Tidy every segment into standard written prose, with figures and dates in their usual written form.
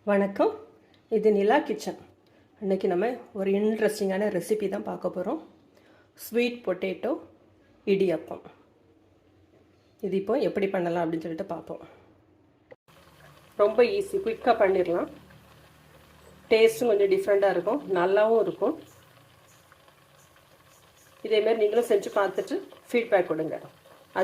வணக்கம். இது நிலா கிச்சன். இன்றைக்கி நம்ம ஒரு இன்ட்ரெஸ்டிங்கான ரெசிபி தான் பார்க்க போகிறோம். Sweet potato idiyappam. இது இப்போ எப்படி பண்ணலாம் அப்படின்னு சொல்லிட்டு பார்ப்போம். ரொம்ப ஈஸி, குயிக்காக பண்ணிடலாம். டேஸ்ட்டும் கொஞ்சம் டிஃப்ரெண்ட்டாக இருக்கும், நல்லாவும் இருக்கும். இதேமாரி நீங்களும் செஞ்சு பார்த்துட்டு ஃபீட்பேக் கொடுங்க.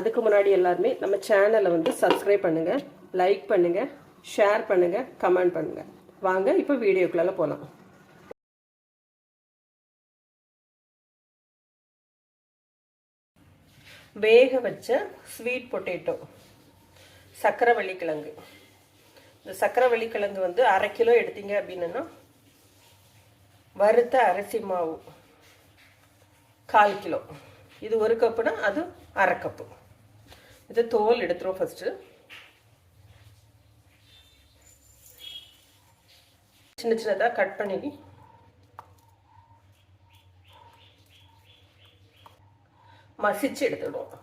அதுக்கு முன்னாடி எல்லாருமே நம்ம சேனலை சப்ஸ்கிரைப் பண்ணுங்கள், லைக் பண்ணுங்கள், ஷேர் பண்ணுங்கள், கமெண்ட் பண்ணுங்கள். வாங்க இப்போ வீடியோக்குள்ள போகலாம். வேக வச்ச ஸ்வீட் பொட்டேட்டோ, சக்கரவள்ளி கிழங்கு. இந்த சக்கரவள்ளி கிழங்கு 1/2 கிலோ எடுத்தீங்க அப்படின்னா, வறுத்த அரிசி மாவு 1/4 கிலோ. இது 1 கப்புனா அது 1/2 கப்பு. இது தோல் எடுத்துரும். ஃபஸ்ட்டு சின்ன சின்னதாக கட் பண்ணி மசிச்சு எடுத்துடுவோம்.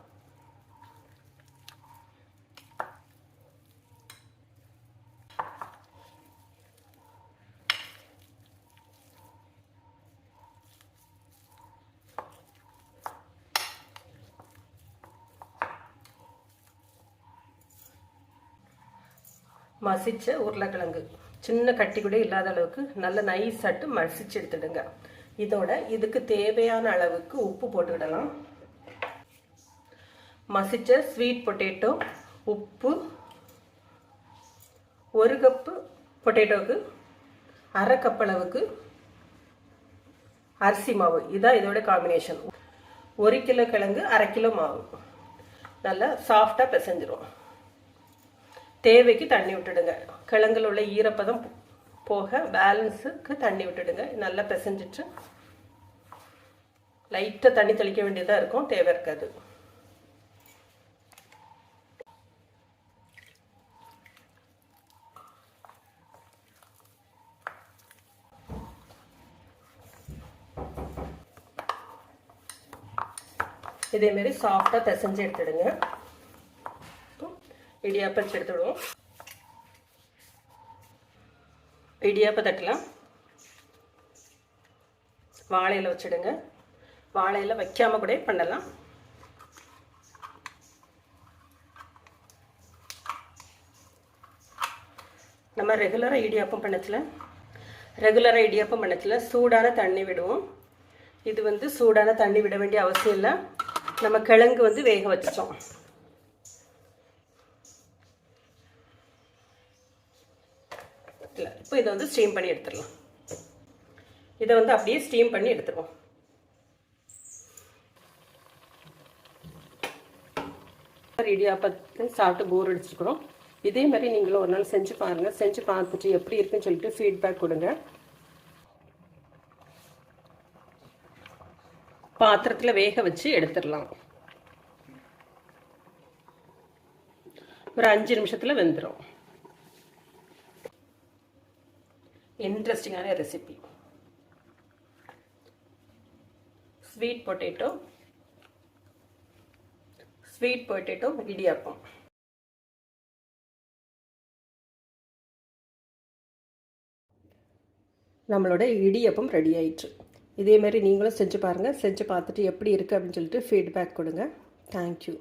மசிச்ச உருளைக்கிழங்கு சின்ன கட்டி கூட இல்லாத அளவுக்கு நல்ல நைஸாட்டு மசிச்சு எடுத்துடுங்க. இதோட இதுக்கு தேவையான அளவுக்கு உப்பு போட்டுக்கிடலாம். மசிச்ச ஸ்வீட் பொட்டேட்டோ, உப்பு, 1 கப்பு பொட்டேட்டோவுக்கு 1/2 கப் அளவுக்கு அரிசி மாவு. இதான் இதோட காம்பினேஷன். 1 கிலோ கிழங்கு 1/2 கிலோ மாவு. நல்லா சாஃப்டாக பிசைஞ்சிரும். தேவைக்கு தண்ணி விட்டுடுங்க. கிழங்குல உள்ள ஈரப்பதம் போக பேலன்ஸுக்கு தண்ணி விட்டுடுங்க. நல்லா பிசைஞ்சிட்டு லைட்டாக தண்ணி தெளிக்க வேண்டியதாக இருக்கும், தேவை இருக்காது. இதேமாரி சாஃப்டாக பிசைஞ்சு எடுத்துடுங்க. இடியாப்பம் எடுத்துடுவோம். இடியாப்ப தட்டலாம். வாழையில வச்சுடுங்க. வாழையில வைக்காம கூட பண்ணலாம். நம்ம ரெகுலராக இடியாப்பம் பண்ணச்சில் சூடான தண்ணி விடுவோம். இது சூடான தண்ணி விட வேண்டிய அவசியம் இல்லை. நம்ம கிழங்கு வேக வச்சிட்டோம். இப்போ இதை ஸ்டீம் பண்ணி எடுத்துடலாம். இதை அப்படியே ஸ்டீம் பண்ணி எடுத்துருவோம். இடியாப்பத்தை சாப்பிட்டு போர் அடிச்சுக்கிறோம். இதே மாதிரி நீங்களும் ஒரு நாள் செஞ்சு பாருங்கள். செஞ்சு பார்த்துட்டு எப்படி இருக்குன்னு சொல்லிட்டு ஃபீட்பேக் கொடுங்க. பாத்திரத்தில் வேக வச்சு எடுத்துடலாம். ஒரு 5 நிமிஷத்தில் வெந்துடும். இன்ட்ரெஸ்டிங்கான ரெசிபி. Sweet potato idiyappam. நம்மளோட இடியாப்பம் ரெடி ஆயிடுச்சு. இதே மாதிரி நீங்களும் செஞ்சு பாருங்கள். செஞ்சு பார்த்துட்டு எப்படி இருக்குது அப்படின்னு சொல்லிட்டு ஃபீட்பேக் கொடுங்க. தேங்க்யூ.